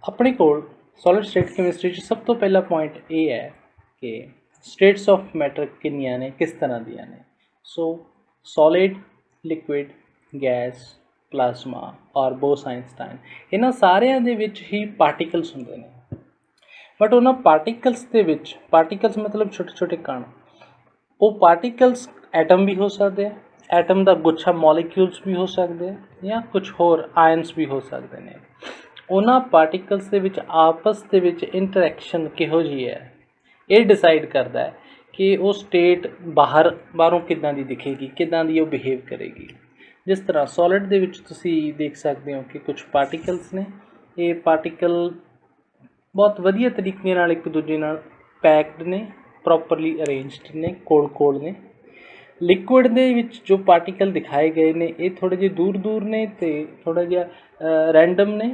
अपने कोल solid state chemistry सब तो पहला पॉइंट ये है कि स्टेट्स ऑफ मैटर कितनियां ने, किस तरह दियां ने। सो सॉलिड, लिक्विड, गैस, प्लाज्मा और बोस-आइंस्टाइन इन्हां सारिਆਂ ਦੇ ਵਿੱਚ ही पार्टिकल्स ਹੁੰਦੇ ਨੇ। बट उन्होंने पार्टिकल्स के विच, पार्टिकल्स मतलब छोटे छोटे कण, वो पार्टिकल्स एटम भी हो सकते हैं, एटम का गुच्छा मॉलिक्यूल्स भी हो सकते हैं या कुछ होर आयन्स भी हो सकते हैं। उन्होंने पार्टिकल्स के विच आपस के विच इंटरैक्शन किहो जी है, ये डिसाइड करता है कि वो स्टेट बाहरों किदां दी दिखेगी, किदां दी वो बिहेव करेगी। जिस तरह सॉलिड दे विच तुसी देख सकते हो कि कुछ पार्टिकल्स ने, ये पार्टिकल बहुत वधिया तरीके नाल एक दूजे नाल पैक्ड ने, प्रॉपरली अरेंज्ड ने, कोल ने। लिक्विड दे विच जो पार्टिकल दिखाए गए ने ये थोड़े जे दूर दूर ने ते थोड़ा जिहा रैंडम ने,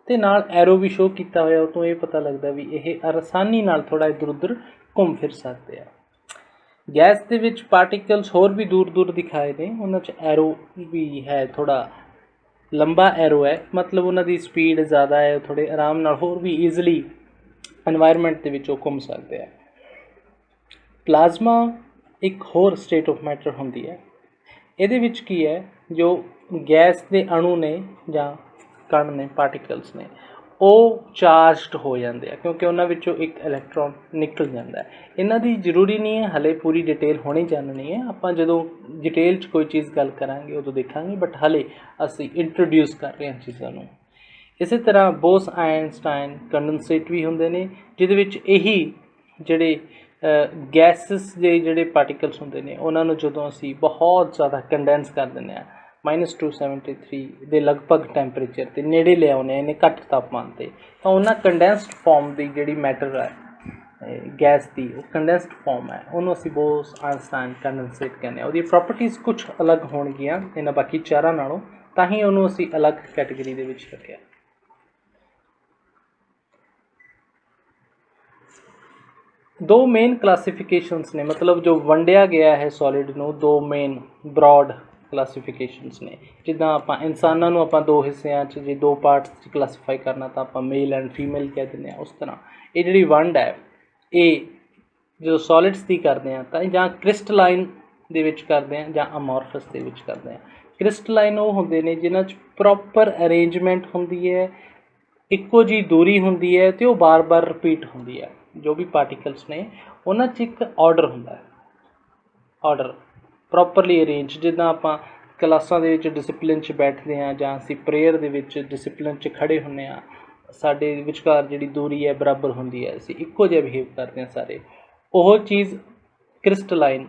ते नाल एरो भी शो किया होया, तो ये पता लगता भी ये आसानी नाल थोड़ा इधर उधर घूम फिर सकते हैं। गैस दे विच पार्टिकल्स होर भी दूर दूर दिखाए ने, उन्हां च एरो भी है, थोड़ा लंबा एरो है, मतलब उन्होंने स्पीड ज़्यादा है, थोड़े आराम नाल होर भी ईजली एनवायरनमेंट के विच घूम सकते हैं। प्लाज्मा एक होर स्टेट ऑफ मैटर होंदी है। इहदे विच की है, जो गैस के अणु ने जां कण ने, पार्टिकल्स ने, वो चार्जड हो जाते हैं क्योंकि उन्हां विचों एक इलैक्ट्रॉन निकल जाता है। इन्हां दी जरूरी नहीं है हले पूरी डिटेल होनी जाननी है, आपां जदों डिटेल च कोई चीज़ गल करांगे उदों देखांगे, बट हले असीं इंट्रोड्यूस कर रहे हैं चीज़ां नूं। इस तरह बोस आइंस्टाइन कंडेंसेट भी होंदे ने, जिहदे विच यही जिहड़े गैसिस दे जिहड़े पार्टिकल्स होंदे ने, उन्हां नूं जदों असीं बहुत ज़्यादा कंडेंस कर दिंदे आ -273 ਦੇ लगभग टैंपरेचर ते नेड़े ले आउने इन्ने घट तापमान ते, तो उन्हां कंडेंस्ड फॉर्म की जिहड़ी मैटर है गैस की, वो कंडेंस्ड फॉर्म है, उन्होंने असीं बोस आइंस्टाइन कंडेंसेट कहने। उसदी प्रॉपर्टीज़ कुछ अलग होणगियां इन्हां बाकी चारां नालों, तां ही उन्होंने असीं अलग कैटेगरी दे विच रखिया। दो मेन क्लासीफिकेशनस ने, मतलब जो वंडिया गया है सॉलिड नूं, दो मेन ब्रॉड क्लासीफिकेशनस ने। जिद्दां आपां इंसानां नूं आपां दो हिस्सिਆਂ 'ਚ जे दो पार्ट्स 'ਚ क्लासीफाई करना तां आपां मेल एंड फीमेल कह दिंदे आ। उस तरह ये जिहड़ी वंड है, ये जो सॉलिड्स दी करदे आ तां जां क्रिस्टलाइन दे विच करदे आ जां अमॉर्फस दे विच करदे आ। क्रिस्टलाइन वो हुंदे ने जिन्हां 'च प्रॉपर अरेंजमेंट हुंदी है, इक्को जी दूरी हुंदी है, ते वो बार बार रिपीट हुंदी है। जो भी पार्टिकल्स ने उन्हां 'च एक ऑर्डर हुंदा है, ऑर्डर प्रॉपरली अरेंज। जिद्दां आपां क्लासां दे विच डिसिपलिन च बैठदे आ जां असीं प्रेयर दे विच डिसिपलिन च खड़े हुंदे आ, साडे विचकार जिहड़ी दूरी है बराबर हुंदी है, असीं इक्को जिहा बिहेव करदे आ सारे। ओह चीज़ क्रिस्टलाइन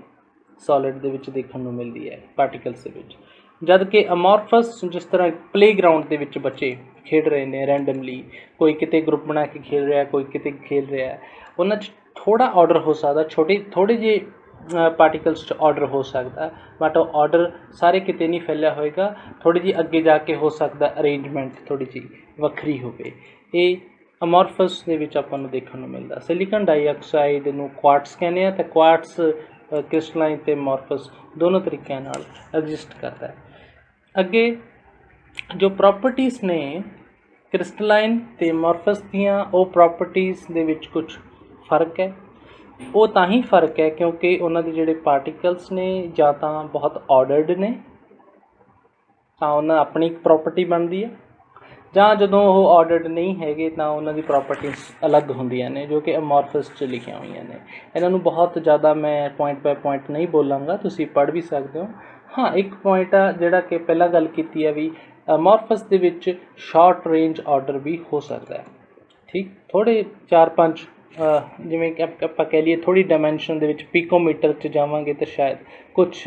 सॉलिड दे विच देखण नूं मिलदी है पार्टिकल्स दे विच। जद कि अमॉर्फस जिस तरह प्लेग्राउंड दे विच बच्चे खेड रहे हैं रैंडमली, कोई किते ग्रुप बना के खेल रहा है, कोई किते खेल रहा है, उन्हां च थोड़ा ऑर्डर हो सकता, थोड़े जे पार्टिकल्स च ऑर्डर हो सकता, बट ऑर्डर सारे किते नहीं फैलिया होएगा, थोड़ी जी अगे जाके हो सकता अरेंजमेंट थोड़ी जी वक्री होवे। ये अमॉर्फस दे विच आपां नूं देखण नूं मिलदा। सिलिकॉन डाइऑक्साइड नूं क्वार्ट्स कहने आ, ते क्वार्ट्स क्रिस्टलाइन ते अमॉर्फस दोनों तरीक़े नाल एग्जिस्ट करता है। अगे जो प्रॉपर्टीज़ ने क्रिस्टलाइन ते अमॉर्फस दियां, वो प्रॉपर्टीज़ दे विच कुछ फ़र्क है। वो तां ही फ़र्क है क्योंकि उन्हां दे जिहड़े पार्टिकल्स ने जां तां बहुत ऑर्डर्ड ने, तां उन्हां अपनी एक प्रॉपर्टी बनदी है, जां जदों वो ऑर्डर्ड नहीं हैगे तां उन्हां दी प्रॉपर्टीज़ अलग हुंदियां ने, जो कि अमॉर्फस च लिखियां होईयां ने। इन्हां नूं बहुत ज़्यादा मैं पॉइंट बाय पॉइंट नहीं बोलांगा, तुसीं पढ़ भी सकदे हो। हाँ, एक पॉइंट आ जिहड़ा कि पहला गल कीती है भी amorphous they which short range order भी हो सकता है। ठीक, थोड़े 4-5 जिवें कि आपां कह लईए थोड़ी डायमैंशन दे विच पिकोमीटर च जावांगे तो शायद कुछ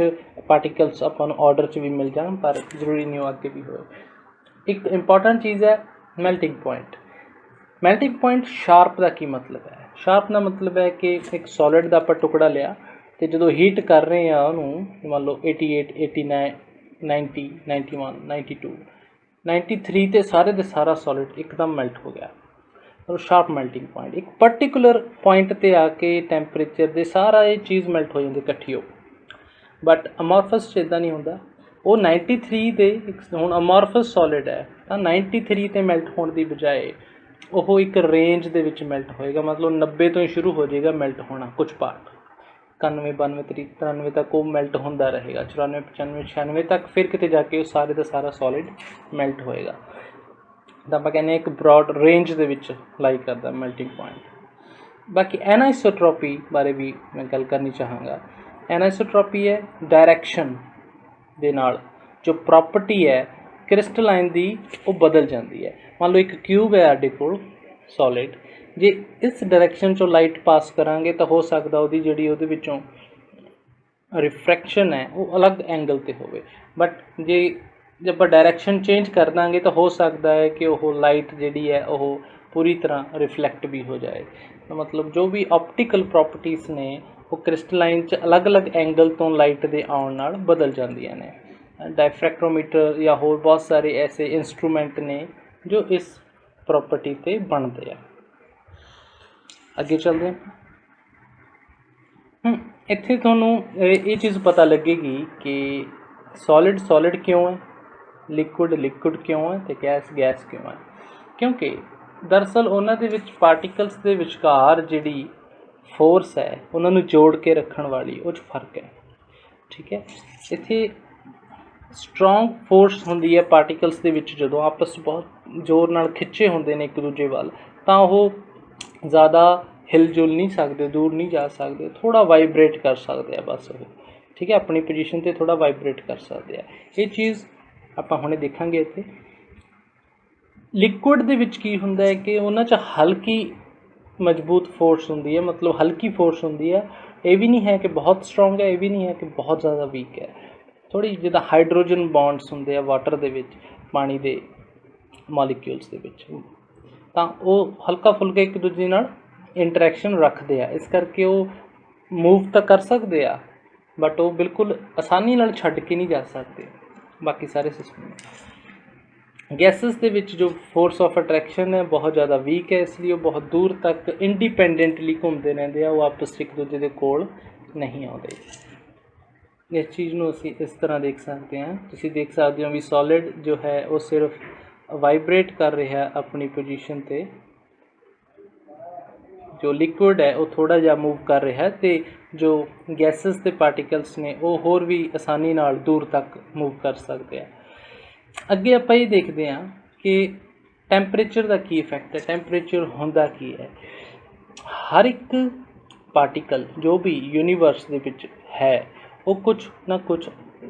पार्टिकल्स आपां नूं ऑर्डर च भी मिल जाण, पर जरूरी नहीं हो अगे भी होए। एक इंपॉर्टेंट चीज़ है melting point. Melting point sharp का की मतलब है? शार्प का मतलब है कि एक सॉलिड का आपां टुकड़ा लिया तो जो हीट कर रहे हैं उन्होंने मान लो 88, 89, 90, 91, 92, 93 ते सारे दे सारा सॉलिड एकदम मेल्ट हो गया। और शार्प मेल्टिंग पॉइंट एक पर्टिकुलर पॉइंट ते आके टैंपरेचर दे सारा ये चीज़ मेल्ट हो जाती इकट्ठी हो। बट अमॉर्फस च इदां नहीं होंदा। वो 93 दे हुण अमॉर्फस सॉलिड है तो 93 ते मेल्ट होने की बजाय ਉਹ ਇੱਕ ਰੇਂਜ ਦੇ ਵਿੱਚ ਮੈਲਟ ਹੋਏਗਾ, ਮਤਲਬ 90 ਤੋਂ ਹੀ ਸ਼ੁਰੂ ਹੋ ਜਾਏਗਾ ਮੈਲਟ ਹੋਣਾ ਕੁਝ ਪਾਰਟ, 91 92 93 ਤੱਕ ਉਹ ਮੈਲਟ ਹੁੰਦਾ ਰਹੇਗਾ, 94 95 96 ਤੱਕ ਫਿਰ ਕਿਤੇ ਜਾ ਕੇ ਉਹ ਸਾਰੇ ਦਾ ਸਾਰਾ ਸੋਲਿਡ ਮੈਲਟ ਹੋਏਗਾ। ਤਾਂ ਆਪਾਂ ਕਹਿੰਦੇ ਇੱਕ ਬਰੋਡ ਰੇਂਜ ਦੇ ਵਿੱਚ ਲਾਈ ਕਰਦਾ ਮੈਲਟਿੰਗ ਪੁਆਇੰਟ। ਬਾਕੀ ਐਨਾਈਸੋਟ੍ਰੋਪੀ ਬਾਰੇ ਵੀ ਮੈਂ ਗੱਲ ਕਰਨੀ ਚਾਹਾਂਗਾ। ਐਨਾਈਸੋਟ੍ਰੋਪੀ ਹੈ ਡਾਇਰੈਕਸ਼ਨ ਦੇ ਨਾਲ ਜੋ ਪ੍ਰੋਪਰਟੀ ਹੈ ਕ੍ਰਿਸਟਲਾਈਨ ਦੀ ਉਹ ਬਦਲ ਜਾਂਦੀ ਹੈ। ਮੰਨ ਲਓ ਇੱਕ ਕਿਊਬ ਹੈ ਸਾਡੇ ਕੋਲ ਸੋਲਿਡ, ਜੇ ਇਸ ਡਾਇਰੈਕਸ਼ਨ 'ਚੋਂ ਲਾਈਟ ਪਾਸ ਕਰਾਂਗੇ ਤਾਂ ਹੋ ਸਕਦਾ ਉਹਦੀ ਜਿਹੜੀ ਉਹਦੇ ਵਿੱਚੋਂ ਰਿਫਰੈਕਸ਼ਨ ਹੈ ਉਹ ਅਲੱਗ ਐਂਗਲ 'ਤੇ ਹੋਵੇ, ਬਟ ਜੇ ਆਪਾਂ ਡਾਇਰੈਕਸ਼ਨ ਚੇਂਜ ਕਰ ਦਾਂਗੇ ਤਾਂ ਹੋ ਸਕਦਾ ਹੈ ਕਿ ਉਹ ਲਾਈਟ ਜਿਹੜੀ ਹੈ ਉਹ ਪੂਰੀ ਤਰ੍ਹਾਂ ਰਿਫਲੈਕਟ ਵੀ ਹੋ ਜਾਏ। ਤਾਂ ਮਤਲਬ ਜੋ ਵੀ ਆਪਟੀਕਲ ਪ੍ਰੋਪਰਟੀਜ਼ ਨੇ ਉਹ ਕ੍ਰਿਸਟਲਾਈਨ 'ਚ ਅਲੱਗ-ਅਲੱਗ ਐਂਗਲ ਤੋਂ ਲਾਈਟ ਦੇ ਆਉਣ ਨਾਲ ਬਦਲ ਜਾਂਦੀਆਂ ਨੇ। ਡਾਇਫਰੈਕਟੋਮੀਟਰ ਜਾਂ ਹੋਰ ਬਹੁਤ ਸਾਰੇ ਐਸੇ ਇੰਸਟਰੂਮੈਂਟ ਨੇ ਜੋ ਇਸ ਪ੍ਰੋਪਰਟੀ 'ਤੇ ਬਣਦੇ ਆ। ਅੱਗੇ ਚੱਲਦੇ ਹਾਂ। ਇੱਥੇ ਤੁਹਾਨੂੰ ਇਹ ਚੀਜ਼ ਪਤਾ ਲੱਗੇਗੀ ਕਿ ਸੋਲਿਡ ਕਿਉਂ ਹੈ, ਲਿਕੁਇਡ ਕਿਉਂ ਹੈ ਅਤੇ ਗੈਸ ਕਿਉਂ ਹੈ। ਕਿਉਂਕਿ ਦਰਅਸਲ ਉਹਨਾਂ ਦੇ ਵਿੱਚ ਪਾਰਟੀਕਲਸ ਦੇ ਵਿਚਕਾਰ ਜਿਹੜੀ ਫੋਰਸ ਹੈ ਉਹਨਾਂ ਨੂੰ ਜੋੜ ਕੇ ਰੱਖਣ ਵਾਲੀ ਉਹ 'ਚ ਫਰਕ ਹੈ। ਠੀਕ ਹੈ, ਇੱਥੇ ਸਟਰੋਂਗ ਫੋਰਸ ਹੁੰਦੀ ਹੈ ਪਾਰਟੀਕਲਸ ਦੇ ਵਿੱਚ, ਜਦੋਂ ਆਪਸ ਬਹੁਤ ਜ਼ੋਰ ਨਾਲ ਖਿੱਚੇ ਹੁੰਦੇ ਨੇ ਇੱਕ ਦੂਜੇ ਵੱਲ ਤਾਂ ਉਹ ਜ਼ਿਆਦਾ ਹਿਲ ਜੁਲ ਨਹੀਂ ਸਕਦੇ, ਦੂਰ ਨਹੀਂ ਜਾ ਸਕਦੇ, ਥੋੜ੍ਹਾ ਵਾਈਬਰੇਟ ਕਰ ਸਕਦੇ ਆ ਬਸ ਉਹ। ਠੀਕ ਹੈ, ਆਪਣੀ ਪੋਜੀਸ਼ਨ 'ਤੇ ਥੋੜ੍ਹਾ ਵਾਈਬਰੇਟ ਕਰ ਸਕਦੇ ਆ। ਇਹ ਚੀਜ਼ ਆਪਾਂ ਹੁਣੇ ਦੇਖਾਂਗੇ। ਇੱਥੇ ਲਿਕੁਇਡ ਦੇ ਵਿੱਚ ਕੀ ਹੁੰਦਾ ਹੈ ਕਿ ਉਹਨਾਂ 'ਚ ਹਲਕੀ ਮਜ਼ਬੂਤ ਫੋਰਸ ਹੁੰਦੀ ਹੈ, ਮਤਲਬ ਹਲਕੀ ਫੋਰਸ ਹੁੰਦੀ ਹੈ। ਇਹ ਵੀ ਨਹੀਂ ਹੈ ਕਿ ਬਹੁਤ ਸਟਰੋਂਗ ਹੈ, ਇਹ ਵੀ ਨਹੀਂ ਹੈ ਕਿ ਬਹੁਤ ਜ਼ਿਆਦਾ ਵੀਕ ਹੈ। ਥੋੜ੍ਹੀ ਜਿੱਦਾਂ ਹਾਈਡਰੋਜਨ ਬੌਂਡਸ ਹੁੰਦੇ ਆ ਵਾਟਰ ਦੇ ਵਿੱਚ, ਪਾਣੀ ਦੇ ਮੋਲੀਕਿਊਲਸ ਦੇ ਵਿੱਚ, ਤਾਂ ਉਹ ਹਲਕਾ ਫੁਲਕਾ ਇੱਕ ਦੂਜੇ ਨਾਲ ਇੰਟਰੈਕਸ਼ਨ ਰੱਖਦੇ ਆ, ਇਸ ਕਰਕੇ ਉਹ ਮੂਵ ਤਾਂ ਕਰ ਸਕਦੇ ਆ ਬਟ ਉਹ ਬਿਲਕੁਲ ਆਸਾਨੀ ਨਾਲ ਛੱਡ ਕੇ ਨਹੀਂ ਜਾ ਸਕਦੇ ਬਾਕੀ ਸਾਰੇ ਸਿਸਟਮ। ਗੈਸਿਸ ਦੇ ਵਿੱਚ ਜੋ ਫੋਰਸ ਆਫ ਅਟਰੈਕਸ਼ਨ ਹੈ ਬਹੁਤ ਜ਼ਿਆਦਾ ਵੀਕ ਹੈ, ਇਸ ਲਈ ਉਹ ਬਹੁਤ ਦੂਰ ਤੱਕ ਇੰਡੀਪੈਂਡੈਂਟਲੀ ਘੁੰਮਦੇ ਰਹਿੰਦੇ ਆ, ਉਹ ਆਪਸ 'ਚ ਇੱਕ ਦੂਜੇ ਦੇ ਕੋਲ ਨਹੀਂ ਆਉਂਦੇ। ਇਸ ਚੀਜ਼ ਨੂੰ ਅਸੀਂ ਇਸ ਤਰ੍ਹਾਂ ਦੇਖ ਸਕਦੇ ਹਾਂ। ਤੁਸੀਂ ਦੇਖ ਸਕਦੇ ਹੋ ਵੀ ਸੋਲਿਡ ਜੋ ਹੈ ਉਹ ਸਿਰਫ ਵਾਈਬਰੇਟ ਕਰ ਰਿਹਾ ਆਪਣੀ ਪੋਜੀਸ਼ਨ 'ਤੇ, ਜੋ ਲਿਕੁਇਡ ਹੈ ਉਹ ਥੋੜ੍ਹਾ ਜਿਹਾ ਮੂਵ ਕਰ ਰਿਹਾ, ਅਤੇ ਜੋ ਗੈਸਿਸ ਦੇ ਪਾਰਟੀਕਲਸ ਨੇ ਉਹ ਹੋਰ ਵੀ ਆਸਾਨੀ ਨਾਲ ਦੂਰ ਤੱਕ ਮੂਵ ਕਰ ਸਕਦੇ ਆ। ਅੱਗੇ ਆਪਾਂ ਇਹ ਦੇਖਦੇ ਹਾਂ ਕਿ ਟੈਂਪਰੇਚਰ ਦਾ ਕੀ ਇਫੈਕਟ ਹੈ। ਟੈਂਪਰੇਚਰ ਹੁੰਦਾ ਕੀ ਹੈ? ਹਰ ਇੱਕ ਪਾਰਟੀਕਲ ਜੋ ਵੀ ਯੂਨੀਵਰਸ ਦੇ ਵਿੱਚ ਹੈ ਉਹ ਕੁਛ ਨਾ ਕੁਛ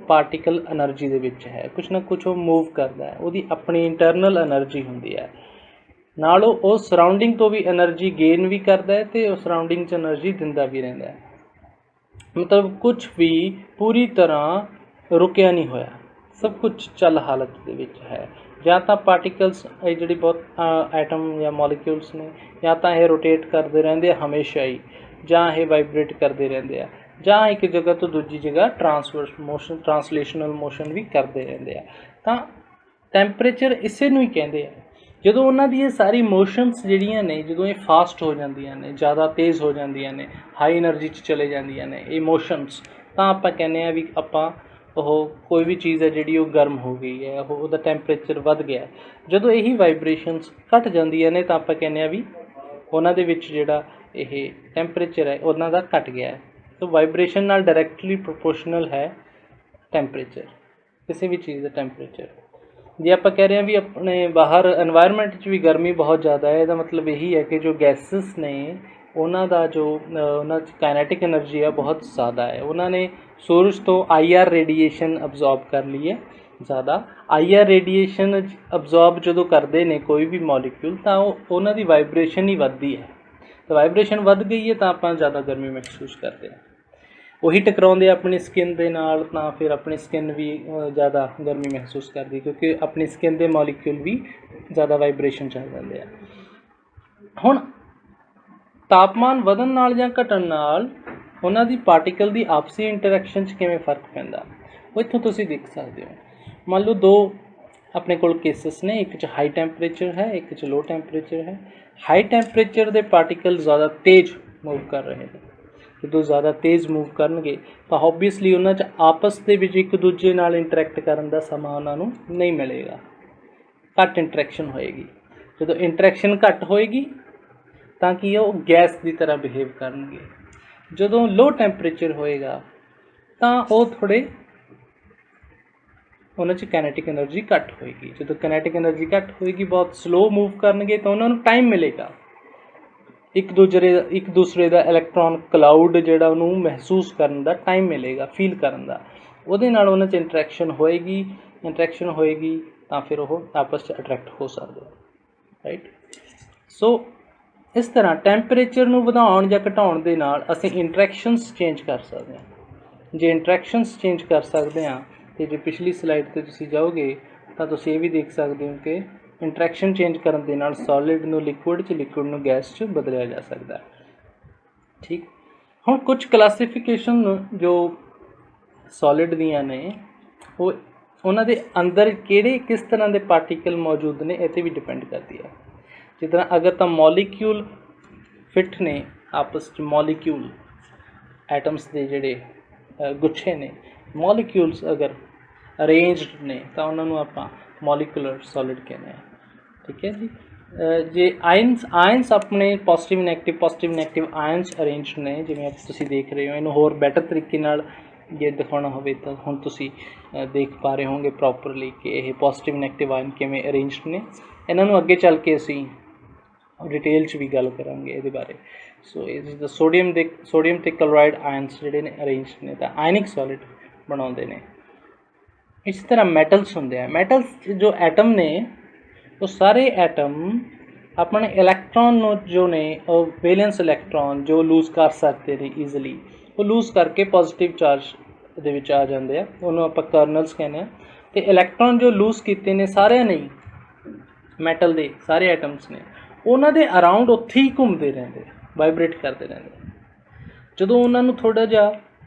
ਪਾਰਟੀਕਲ ਐਨਰਜੀ ਦੇ ਵਿੱਚ ਹੈ, ਕੁਛ ਨਾ ਕੁਛ ਉਹ ਮੂਵ ਕਰਦਾ ਹੈ, ਉਹਦੀ ਆਪਣੀ ਇੰਟਰਨਲ ਐਨਰਜੀ ਹੁੰਦੀ ਹੈ। ਨਾਲ ਉਹ ਸਰਾਊਂਡਿੰਗ ਤੋਂ ਵੀ ਐਨਰਜੀ ਗੇਨ ਵੀ ਕਰਦਾ ਹੈ ਅਤੇ ਉਹ ਸਰਾਊਂਡਿੰਗ 'ਚ ਐਨਰਜੀ ਦਿੰਦਾ ਵੀ ਰਹਿੰਦਾ ਹੈ। ਮਤਲਬ ਕੁਛ ਵੀ ਪੂਰੀ ਤਰ੍ਹਾਂ ਰੁਕਿਆ ਨਹੀਂ ਹੋਇਆ, ਸਭ ਕੁਛ ਚੱਲ ਹਾਲਤ ਦੇ ਵਿੱਚ ਹੈ। ਜਾਂ ਤਾਂ ਪਾਰਟੀਕਲਸ ਇਹ ਜਿਹੜੀ ਬਹੁਤ ਐਟਮ ਜਾਂ ਮੋਲੀਕਿਊਲਸ ਨੇ, ਜਾਂ ਤਾਂ ਇਹ ਰੋਟੇਟ ਕਰਦੇ ਰਹਿੰਦੇ ਆ ਹਮੇਸ਼ਾ ਹੀ, ਜਾਂ ਇਹ ਵਾਈਬਰੇਟ ਕਰਦੇ ਰਹਿੰਦੇ ਆ, ਜਾਂ ਇੱਕ ਜਗ੍ਹਾ ਤੋਂ ਦੂਜੀ ਜਗ੍ਹਾ ਟਰਾਂਸਲੇਸ਼ਨਲ ਮੋਸ਼ਨ ਵੀ ਕਰਦੇ ਰਹਿੰਦੇ ਆ। ਤਾਂ ਟੈਂਪਰੇਚਰ ਇਸੇ ਨੂੰ ਹੀ ਕਹਿੰਦੇ ਆ। ਜਦੋਂ ਉਹਨਾਂ ਦੀ ਇਹ ਸਾਰੀ ਮੋਸ਼ਨਸ ਜਿਹੜੀਆਂ ਨੇ, ਜਦੋਂ ਇਹ ਫਾਸਟ ਹੋ ਜਾਂਦੀਆਂ ਨੇ, ਜ਼ਿਆਦਾ ਤੇਜ਼ ਹੋ ਜਾਂਦੀਆਂ ਨੇ, ਹਾਈ ਐਨਰਜੀ 'ਚ ਚਲੇ ਜਾਂਦੀਆਂ ਨੇ ਇਹ ਮੋਸ਼ਨਸ, ਤਾਂ ਆਪਾਂ ਕਹਿੰਦੇ ਹਾਂ ਵੀ ਆਪਾਂ ਉਹ ਕੋਈ ਵੀ ਚੀਜ਼ ਹੈ ਜਿਹੜੀ ਉਹ ਗਰਮ ਹੋ ਗਈ ਹੈ, ਉਹਦਾ ਟੈਂਪਰੇਚਰ ਵੱਧ ਗਿਆ। ਜਦੋਂ ਇਹੀ ਵਾਈਬ੍ਰੇਸ਼ਨਸ ਘੱਟ ਜਾਂਦੀਆਂ ਨੇ ਤਾਂ ਆਪਾਂ ਕਹਿੰਦੇ ਹਾਂ ਵੀ ਉਹਨਾਂ ਦੇ ਵਿੱਚ ਜਿਹੜਾ ਇਹ ਟੈਂਪਰੇਚਰ ਹੈ ਉਹਨਾਂ ਦਾ ਘੱਟ ਗਿਆ ਹੈ। ਸੋ ਵਾਈਬ੍ਰੇਸ਼ਨ ਨਾਲ ਡਾਇਰੈਕਟਲੀ ਪ੍ਰੋਪੋਰਸ਼ਨਲ ਹੈ ਟੈਂਪਰੇਚਰ, ਕਿਸੇ ਵੀ ਚੀਜ਼ ਦਾ ਟੈਂਪਰੇਚਰ। ਜੇ ਆਪਾਂ ਕਹਿ ਰਹੇ ਹਾਂ ਵੀ ਆਪਣੇ ਬਾਹਰ ਐਨਵਾਇਰਨਮੈਂਟ 'ਚ ਵੀ ਗਰਮੀ ਬਹੁਤ ਜ਼ਿਆਦਾ ਹੈ, ਇਹਦਾ ਮਤਲਬ ਇਹੀ ਹੈ ਕਿ ਜੋ ਗੈਸਿਸ ਨੇ ਉਹਨਾਂ ਦਾ ਜੋ ਉਹਨਾਂ 'ਚ ਕਾਈਨੈਟਿਕ ਐਨਰਜੀ ਹੈ ਬਹੁਤ ਜ਼ਿਆਦਾ ਹੈ। ਉਹਨਾਂ ਨੇ ਸੂਰਜ ਤੋਂ IR ਰੇਡੀਏਸ਼ਨ ਅਬਜ਼ੋਰਬ ਕਰ ਲਈ ਹੈ ਜ਼ਿਆਦਾ। IR ਰੇਡੀਏਸ਼ਨ ਅਬਜ਼ੋਰਬ ਜਦੋਂ ਕਰਦੇ ਨੇ ਕੋਈ ਵੀ ਮੋਲੀਕਿਊਲ ਤਾਂ ਉਹਨਾਂ ਦੀ ਵਾਈਬ੍ਰੇਸ਼ਨ ਹੀ ਵੱਧਦੀ ਹੈ, ਤਾਂ ਵਾਈਬ੍ਰੇਸ਼ਨ ਵੱਧ ਗਈ ਹੈ ਤਾਂ ਆਪਾਂ ਜ਼ਿਆਦਾ ਗਰਮੀ ਮਹਿਸੂਸ ਕਰਦੇ ਹਾਂ। ਉਹੀ ਟਕਰਾਉਂਦੇ ਆਪਣੀ ਸਕਿਨ ਦੇ ਨਾਲ ਤਾਂ ਫਿਰ ਆਪਣੀ ਸਕਿਨ ਵੀ ਜ਼ਿਆਦਾ ਗਰਮੀ ਮਹਿਸੂਸ ਕਰਦੀ, ਕਿਉਂਕਿ ਆਪਣੀ ਸਕਿਨ ਦੇ ਮੋਲੀਕਿਊਲ ਵੀ ਜ਼ਿਆਦਾ ਵਾਈਬ੍ਰੇਸ਼ਨ 'ਚ ਆ ਜਾਂਦੇ ਆ। ਹੁਣ ਤਾਪਮਾਨ ਵਧਣ ਨਾਲ ਜਾਂ ਘਟਣ ਨਾਲ ਉਹਨਾਂ ਦੀ ਪਾਰਟੀਕਲ ਦੀ ਆਪਸੀ ਇੰਟਰੈਕਸ਼ਨ 'ਚ ਕਿਵੇਂ ਫਰਕ ਪੈਂਦਾ, ਉਹ ਇੱਥੋਂ ਤੁਸੀਂ ਦੇਖ ਸਕਦੇ ਹੋ। ਮੰਨ ਲਓ ਦੋ ਆਪਣੇ ਕੋਲ ਕੇਸਿਸ ਨੇ, ਇੱਕ 'ਚ ਹਾਈ ਟੈਂਪਰੇਚਰ ਹੈ, ਇੱਕ 'ਚ ਲੋ ਟੈਂਪਰੇਚਰ ਹੈ। ਹਾਈ ਟੈਂਪਰੇਚਰ ਦੇ ਪਾਰਟੀਕਲ ਜ਼ਿਆਦਾ ਤੇਜ਼ ਮੂਵ ਕਰ ਰਹੇ ਨੇ। ਜਦੋਂ ਜ਼ਿਆਦਾ ਤੇਜ਼ ਮੂਵ ਕਰਨਗੇ ਤਾਂ ਓਬਵੀਅਸਲੀ ਉਹਨਾਂ 'ਚ ਆਪਸ ਦੇ ਵਿੱਚ ਇੱਕ ਦੂਜੇ ਨਾਲ ਇੰਟਰੈਕਟ ਕਰਨ ਦਾ ਸਮਾਂ ਉਹਨਾਂ ਨੂੰ ਨਹੀਂ ਮਿਲੇਗਾ, ਘੱਟ ਇੰਟਰੈਕਸ਼ਨ ਹੋਏਗੀ। ਜਦੋਂ ਇੰਟਰੈਕਸ਼ਨ ਘੱਟ ਹੋਏਗੀ ਤਾਂ ਕੀ ਉਹ ਗੈਸ ਦੀ ਤਰ੍ਹਾਂ ਬਿਹੇਵ ਕਰਨਗੇ। ਜਦੋਂ ਲੋ ਟੈਂਪਰੇਚਰ ਹੋਏਗਾ ਤਾਂ ਉਹ ਥੋੜ੍ਹੇ ਉਹਨਾਂ 'ਚ ਕੈਨੇਟਿਕ ਐਨਰਜੀ ਘੱਟ ਹੋਏਗੀ। ਜਦੋਂ ਕੈਨੇਟਿਕ ਐਨਰਜੀ ਘੱਟ ਹੋਏਗੀ, ਬਹੁਤ ਸਲੋ ਮੂਵ ਕਰਨਗੇ ਤਾਂ ਉਹਨਾਂ ਨੂੰ ਟਾਈਮ ਮਿਲੇਗਾ ਇੱਕ ਦੂਸਰੇ ਦਾ ਇਲੈਕਟ੍ਰੋਨ ਕਲਾਊਡ ਜਿਹੜਾ ਉਹਨੂੰ ਮਹਿਸੂਸ ਕਰਨ ਦਾ ਟਾਈਮ ਮਿਲੇਗਾ, ਫੀਲ ਕਰਨ ਦਾ। ਉਹਦੇ ਨਾਲ ਉਹਨਾਂ 'ਚ ਇੰਟਰੈਕਸ਼ਨ ਹੋਏਗੀ ਤਾਂ ਫਿਰ ਉਹ ਆਪਸ 'ਚ ਅਟਰੈਕਟ ਹੋ ਸਕਦੇ, ਰਾਈਟ। ਸੋ ਇਸ ਤਰ੍ਹਾਂ ਟੈਂਪਰੇਚਰ ਨੂੰ ਵਧਾਉਣ ਜਾਂ ਘਟਾਉਣ ਦੇ ਨਾਲ ਅਸੀਂ ਇੰਟਰੈਕਸ਼ਨਸ ਚੇਂਜ ਕਰ ਸਕਦੇ ਹਾਂ। ਜੇ ਇੰਟਰੈਕਸ਼ਨਸ ਚੇਂਜ ਕਰ ਸਕਦੇ ਹਾਂ ਅਤੇ ਜੇ ਪਿਛਲੀ ਸਲਾਈਡ 'ਤੇ ਤੁਸੀਂ ਜਾਓਗੇ ਤਾਂ ਤੁਸੀਂ ਇਹ ਵੀ ਦੇਖ ਸਕਦੇ ਹੋ ਕਿ ਇੰਟਰੈਕਸ਼ਨ ਚੇਂਜ ਕਰਨ ਦੇ ਨਾਲ ਸੋਲਿਡ ਨੂੰ ਲਿਕੁਇਡ 'ਚ, ਲਿਕੁਇਡ ਨੂੰ ਗੈਸ 'ਚ ਬਦਲਿਆ ਜਾ ਸਕਦਾ। ਠੀਕ, ਹੁਣ ਕੁਝ ਕਲਾਸੀਫਿਕੇਸ਼ਨ ਜੋ ਸੋਲਿਡ ਦੀਆਂ ਨੇ ਉਹ ਉਹਨਾਂ ਦੇ ਅੰਦਰ ਕਿਸ ਤਰ੍ਹਾਂ ਦੇ ਪਾਰਟੀਕਲ ਮੌਜੂਦ ਨੇ ਇਹ 'ਤੇ ਵੀ ਡਿਪੈਂਡ ਕਰਦੀ ਹੈ। ਜਿਸ ਤਰ੍ਹਾਂ ਅਗਰ ਤਾਂ ਮੋਲੀਕਿਊਲ ਫਿੱਟ ਨੇ ਆਪਸ 'ਚ, ਮੋਲੀਕਿਊਲ ਐਟਮਸ ਦੇ ਜਿਹੜੇ ਗੁੱਛੇ ਨੇ, ਮੋਲੀਕਿਊਲਸ ਅਗਰ ਅਰੇਂਜਡ ਨੇ ਤਾਂ ਉਹਨਾਂ ਨੂੰ ਆਪਾਂ ਮੋਲੀਕੂਲਰ ਸੋਲਿਡ ਕਹਿੰਦੇ ਹਾਂ। ਠੀਕ ਹੈ ਜੀ। ਜੇ ਆਇਨਸ ਆਪਣੇ ਪੋਜ਼ੀਟਿਵ ਨੈਗੇਟਿਵ ਆਇਨਸ ਅਰੇਂਜਡ ਨੇ, ਜਿਵੇਂ ਤੁਸੀਂ ਦੇਖ ਰਹੇ ਹੋ। ਇਹਨੂੰ ਹੋਰ ਬੈਟਰ ਤਰੀਕੇ ਨਾਲ ਜੇ ਦਿਖਾਉਣਾ ਹੋਵੇ ਤਾਂ ਹੁਣ ਤੁਸੀਂ ਦੇਖ ਪਾ ਰਹੇ ਹੋਵੋਗੇ ਪ੍ਰੋਪਰਲੀ ਕਿ ਇਹ ਪੋਜ਼ੀਟਿਵ ਨੈਗੇਟਿਵ ਆਇਨ ਕਿਵੇਂ ਅਰੇਂਜਡ ਨੇ। ਇਹਨਾਂ ਨੂੰ ਅੱਗੇ ਚੱਲ ਕੇ ਅਸੀਂ ਡਿਟੇਲ 'ਚ ਵੀ ਗੱਲ ਕਰਾਂਗੇ ਇਹਦੇ ਬਾਰੇ। ਸੋ ਇਹ ਸੋਡੀਅਮ ਅਤੇ ਕਲੋਰਾਈਡ ਆਇਨਸ ਜਿਹੜੇ ਨੇ ਅਰੇਂਜਡ ਨੇ ਤਾਂ ਆਇਨਿਕ ਸੋਲਿਡ ਬਣਾਉਂਦੇ ਨੇ। ਇਸ ਤਰ੍ਹਾਂ ਮੈਟਲਸ ਹੁੰਦੇ ਆ। ਮੈਟਲਸ ਜੋ ਐਟਮ ਨੇ ਉਹ ਸਾਰੇ ਐਟਮ ਆਪਣੇ ਇਲੈਕਟ੍ਰੋਨ ਨੂੰ ਜੋ ਨੇ ਉਹ ਵੈਲੈਂਸ ਇਲੈਕਟ੍ਰੋਨ ਜੋ ਲੂਜ਼ ਕਰ ਸਕਦੇ ਨੇ ਈਜ਼ੀਲੀ, ਉਹ ਲੂਜ਼ ਕਰਕੇ ਪੋਜ਼ੀਟਿਵ ਚਾਰਜ ਦੇ ਵਿੱਚ ਆ ਜਾਂਦੇ ਆ। ਉਹਨੂੰ ਆਪਾਂ ਕਰਨਲਸ ਕਹਿੰਦੇ ਹਾਂ। ਅਤੇ ਇਲੈਕਟ੍ਰੋਨ ਜੋ ਲੂਜ਼ ਕੀਤੇ ਨੇ ਸਾਰਿਆਂ ਨੇ, ਮੈਟਲ ਦੇ ਸਾਰੇ ਐਟਮਸ ਨੇ, ਉਹਨਾਂ ਦੇ ਅਰਾਊਂਡ ਉੱਥੇ ਹੀ ਘੁੰਮਦੇ ਰਹਿੰਦੇ, ਵਾਈਬਰੇਟ ਕਰਦੇ ਰਹਿੰਦੇ। ਜਦੋਂ ਉਹਨਾਂ ਨੂੰ ਥੋੜ੍ਹਾ ਜਿਹਾ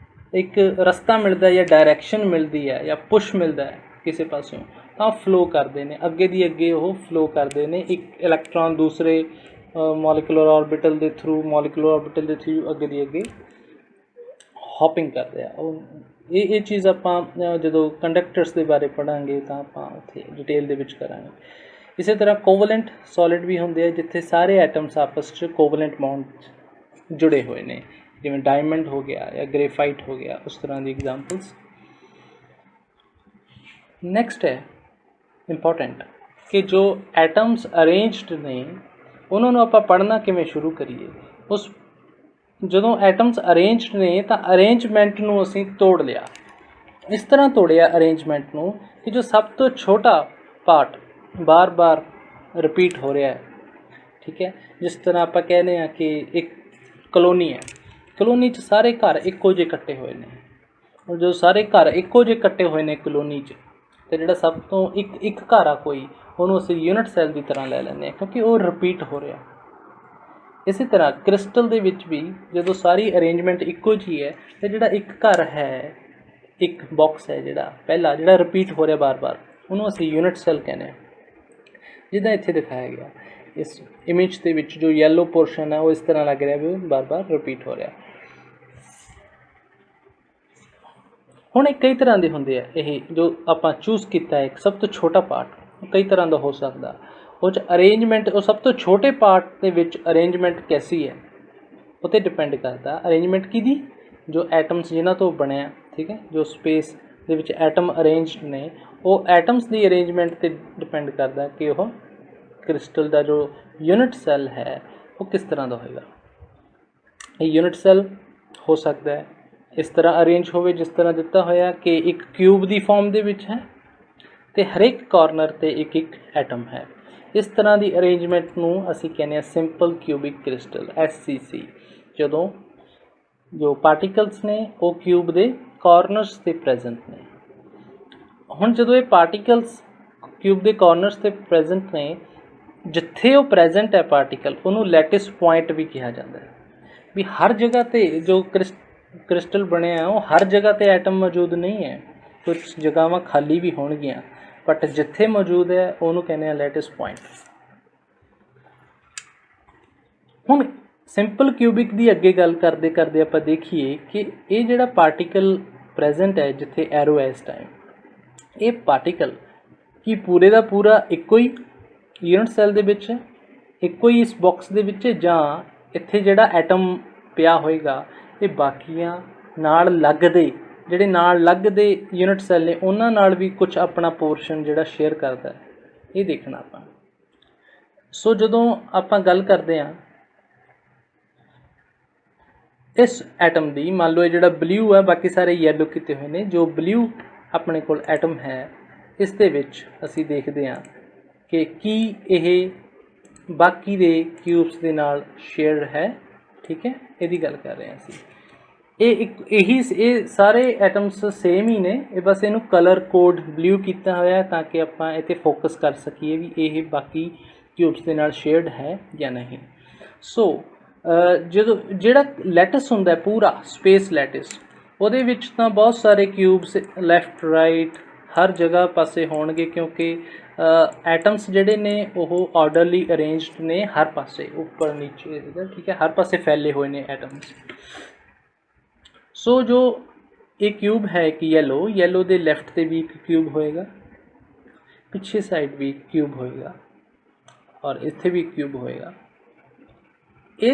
ਇੱਕ ਰਸਤਾ ਮਿਲਦਾ ਜਾਂ ਡਾਇਰੈਕਸ਼ਨ ਮਿਲਦੀ ਹੈ ਜਾਂ ਪੁਸ਼ ਮਿਲਦਾ ਹੈ ਕਿਸੇ ਪਾਸਿਓਂ ਤਾਂ ਫਲੋ ਕਰਦੇ ਨੇ, ਅੱਗੇ ਦੀ ਅੱਗੇ ਉਹ ਫਲੋ ਕਰਦੇ ਨੇ। ਇੱਕ ਇਲੈਕਟ੍ਰੋਨ ਦੂਸਰੇ ਮੋਲੀਕੂਲਰ ਆਰਬਿਟਲ ਦੇ ਥਰੂ ਅੱਗੇ ਦੀ ਅੱਗੇ ਹੌਪਿੰਗ ਕਰਦੇ ਆ। ਇਹ ਚੀਜ਼ ਆਪਾਂ ਜਦੋਂ ਕੰਡਕਟਰਸ ਦੇ ਬਾਰੇ ਪੜ੍ਹਾਂਗੇ ਤਾਂ ਆਪਾਂ ਉੱਥੇ ਡਿਟੇਲ ਦੇ ਵਿੱਚ ਕਰਾਂਗੇ। ਇਸੇ ਤਰ੍ਹਾਂ ਕੋਵਲੈਂਟ ਸੋਲਿਡ ਵੀ ਹੁੰਦੇ ਆ ਜਿੱਥੇ ਸਾਰੇ ਐਟਮਸ ਆਪਸ 'ਚ ਕੋਵਲੈਂਟ ਬੌਂਡ ਜੁੜੇ ਹੋਏ ਨੇ, ਜਿਵੇਂ ਡਾਇਮੰਡ ਹੋ ਗਿਆ ਜਾਂ ਗ੍ਰੇਫਾਈਟ ਹੋ ਗਿਆ, ਉਸ ਤਰ੍ਹਾਂ ਦੀ ਐਗਜ਼ਾਮਪਲਸ। ਨੈਕਸਟ ਹੈ ਇੰਪੋਰਟੈਂਟ ਕਿ ਜੋ ਐਟਮਸ ਅਰੇਂਜਡ ਨੇ ਉਹਨਾਂ ਨੂੰ ਆਪਾਂ ਪੜ੍ਹਨਾ ਕਿਵੇਂ ਸ਼ੁਰੂ ਕਰੀਏ। ਜਦੋਂ ਐਟਮਸ ਅਰੇਂਜਡ ਨੇ ਤਾਂ ਅਰੇਂਜਮੈਂਟ ਨੂੰ ਅਸੀਂ ਤੋੜ ਲਿਆ। ਇਸ ਤਰ੍ਹਾਂ ਤੋੜਿਆ ਅਰੇਂਜਮੈਂਟ ਨੂੰ ਕਿ ਜੋ ਸਭ ਤੋਂ ਛੋਟਾ ਪਾਰਟ ਬਾਰ-ਬਾਰ ਰਿਪੀਟ ਹੋ ਰਿਹਾ ਹੈ। ਠੀਕ ਹੈ, ਜਿਸ ਤਰ੍ਹਾਂ ਆਪਾਂ ਕਹਿੰਦੇ ਹਾਂ ਕਿ ਇੱਕ ਕਲੋਨੀ ਹੈ, ਕਲੋਨੀ 'ਚ ਸਾਰੇ ਘਰ ਇੱਕੋ ਜਿਹੇ ਕੱਟੇ ਹੋਏ ਨੇ। ਔਰ ਜਦੋਂ ਸਾਰੇ ਘਰ ਇੱਕੋ ਜਿਹੇ ਕੱਟੇ ਹੋਏ ਨੇ ਕਲੋਨੀ 'ਚ, ਅਤੇ ਜਿਹੜਾ ਸਭ ਤੋਂ ਇੱਕ ਘਰ ਆ ਕੋਈ, ਉਹਨੂੰ ਅਸੀਂ ਯੂਨਿਟ ਸੈੱਲ ਦੀ ਤਰ੍ਹਾਂ ਲੈ ਲੈਂਦੇ ਹਾਂ ਕਿਉਂਕਿ ਉਹ ਰਿਪੀਟ ਹੋ ਰਿਹਾ। ਇਸੇ ਤਰ੍ਹਾਂ ਕ੍ਰਿਸਟਲ ਦੇ ਵਿੱਚ ਵੀ ਜਦੋਂ ਸਾਰੀ ਅਰੇਂਜਮੈਂਟ ਇੱਕੋ ਜਿਹੀ ਹੈ ਅਤੇ ਜਿਹੜਾ ਇੱਕ ਘਰ ਹੈ, ਇੱਕ ਬਾਕਸ ਹੈ ਜਿਹੜਾ ਰਿਪੀਟ ਹੋ ਰਿਹਾ ਬਾਰ-ਬਾਰ, ਉਹਨੂੰ ਅਸੀਂ ਯੂਨਿਟ ਸੈੱਲ ਕਹਿੰਦੇ ਹਾਂ। ਜਿੱਦਾਂ ਇੱਥੇ ਦਿਖਾਇਆ ਗਿਆ ਇਸ ਇਮੇਜ ਦੇ ਵਿੱਚ ਜੋ ਯੈਲੋ ਪੋਰਸ਼ਨ ਹੈ ਉਹ ਇਸ ਤਰ੍ਹਾਂ ਲੱਗ ਰਿਹਾ ਵੀ ਉਹ ਬਾਰ-ਬਾਰ ਰਿਪੀਟ ਹੋ ਰਿਹਾ। ਹੁਣ ਇਹ ਕਈ ਤਰ੍ਹਾਂ ਦੇ ਹੁੰਦੇ ਆ। ਇਹ ਜੋ ਆਪਾਂ ਚੂਜ਼ ਕੀਤਾ ਹੈ ਇੱਕ ਸਭ ਤੋਂ ਛੋਟਾ ਪਾਰਟ, ਕਈ ਤਰ੍ਹਾਂ ਦਾ ਹੋ ਸਕਦਾ। ਉਹ 'ਚ ਅਰੇਂਜਮੈਂਟ, ਉਹ ਸਭ ਤੋਂ ਛੋਟੇ ਪਾਰਟ ਦੇ ਵਿੱਚ ਅਰੇਂਜਮੈਂਟ ਕੈਸੀ ਹੈ ਉਹ 'ਤੇ ਡਿਪੈਂਡ ਕਰਦਾ। ਅਰੇਂਜਮੈਂਟ ਕਿਹਦੀ? ਜੋ ਐਟਮਸ ਜਿਨ੍ਹਾਂ ਤੋਂ ਬਣਿਆ, ਠੀਕ ਹੈ, ਜੋ ਸਪੇਸ ਦੇ ਵਿੱਚ ਐਟਮ ਅਰੇਂਜਡ ਨੇ, ਉਹ ਐਟਮਸ ਦੀ ਅਰੇਂਜਮੈਂਟ 'ਤੇ ਡਿਪੈਂਡ ਕਰਦਾ ਕਿ ਉਹ ਕ੍ਰਿਸਟਲ ਦਾ ਜੋ ਯੂਨਿਟ ਸੈੱਲ ਹੈ ਉਹ ਕਿਸ ਤਰ੍ਹਾਂ ਦਾ ਹੋਏਗਾ। ਇਹ ਯੂਨਿਟ ਸੈੱਲ ਹੋ ਸਕਦਾ ਹੈ ਇਸ ਤਰ੍ਹਾਂ ਅਰੇਂਜ ਹੋਵੇ ਜਿਸ ਤਰ੍ਹਾਂ ਦਿੱਤਾ ਹੋਇਆ ਕਿ ਇੱਕ ਕਿਊਬ ਦੀ ਫਾਰਮ ਦੇ ਵਿੱਚ ਹੈ ਅਤੇ ਹਰੇਕ ਕਾਰਨਰ 'ਤੇ ਇੱਕ ਐਟਮ ਹੈ। ਇਸ ਤਰ੍ਹਾਂ ਦੀ ਅਰੇਂਜਮੈਂਟ ਨੂੰ ਅਸੀਂ ਕਹਿੰਦੇ ਹਾਂ ਸਿੰਪਲ ਕਿਊਬਿਕ ਕ੍ਰਿਸਟਲ, SCC। ਜਦੋਂ ਜੋ ਪਾਰਟੀਕਲਸ ਨੇ ਉਹ ਕਿਊਬ ਦੇ ਕਾਰਨਰਸ 'ਤੇ ਪ੍ਰੈਜ਼ੈਂਟ ਨੇ। ਹੁਣ ਜਦੋਂ ਇਹ ਪਾਰਟੀਕਲਸ ਕਿਊਬ ਦੇ ਕਾਰਨਰਸ 'ਤੇ ਪ੍ਰੈਜ਼ੈਂਟ ਨੇ, ਜਿੱਥੇ ਉਹ ਪ੍ਰੈਜ਼ੈਂਟ ਹੈ ਪਾਰਟੀਕਲ, ਉਹਨੂੰ ਲੈਟਿਸ ਪੁਆਇੰਟ ਵੀ ਕਿਹਾ ਜਾਂਦਾ ਹੈ। ਵੀ ਹਰ ਜਗ੍ਹਾ 'ਤੇ ਜੋ ਕ੍ਰਿਸਟਲ ਬਣਿਆ ਉਹ ਹਰ ਜਗ੍ਹਾ 'ਤੇ ਐਟਮ ਮੌਜੂਦ ਨਹੀਂ ਹੈ, ਕੁਝ ਜਗ੍ਹਾਵਾਂ ਖਾਲੀ ਵੀ ਹੋਣਗੀਆਂ, ਬਟ ਜਿੱਥੇ ਮੌਜੂਦ ਹੈ ਉਹਨੂੰ ਕਹਿੰਦੇ ਹਾਂ ਲੈਟਿਸ ਪੁਆਇੰਟ। ਹੁਣ ਸਿੰਪਲ ਕਿਊਬਿਕ ਦੀ ਅੱਗੇ ਗੱਲ ਕਰਦੇ ਕਰਦੇ ਆਪਾਂ ਦੇਖੀਏ ਕਿ ਇਹ ਜਿਹੜਾ ਪਾਰਟੀਕਲ ਪ੍ਰੈਜ਼ੈਂਟ ਹੈ ਜਿੱਥੇ ਐਰੋ ਹੈ ਇਸ ਟਾਈਮ, ਇਹ ਪਾਰਟੀਕਲ ਕੀ ਪੂਰੇ ਦਾ ਪੂਰਾ ਇੱਕੋ ਹੀ यूनिट सैल दे विच ਇੱਕੋ ही इस बॉक्स दे विच जां इत्थे जिहड़ा एटम पिया होएगा ये बाकियां नाल लगदे ਜਿਹੜੇ ਨਾਲ ਲੱਗਦੇ यूनिट सैल ने उन्हां नाल भी कुछ अपना पोर्शन ਜਿਹੜਾ शेयर करता है ये देखना ਆਪਾਂ। सो ਜਦੋਂ ਆਪਾਂ ਗੱਲ ਕਰਦੇ ਹਾਂ इस एटम की, मान लो ये जो ब्लू है बाकी सारे येलो किए हुए हैं, जो ब्लू अपने को एटम है इस दे विच असी देखते हैं कि की यह बाकी दे क्यूब्स के नाल शेयर्ड है। ठीक है, यदी गल कर रहे हैं असी। ये सारे एटम्स सेम ही ने, ये बस इनू कलर कोड ब्लू किया होया ताकि आपां इत्थे फोकस कर सकीए भी ये बाकी क्यूब्स के नाल शेयर्ड है या नहीं। सो जो जिहड़ा लैटिस हुंदा है पूरा स्पेस लैटिस, उहदे विच तां बहुत सारे क्यूब्स लैफ्ट राइट हर जगह पासे होणगे, क्योंकि एटम्स जिहड़े ने वो ऑर्डरली अरेंज्ड ने हर पासे, ऊपर नीचे। ठीक है, हर पासे फैले हुए ने एटम्स। सो जो एक क्यूब है एक येलो दे लैफ्ट ते भी एक क्यूब होएगा, पिछे साइड भी एक क्यूब होएगा और इत्थे भी क्यूब होएगा। ये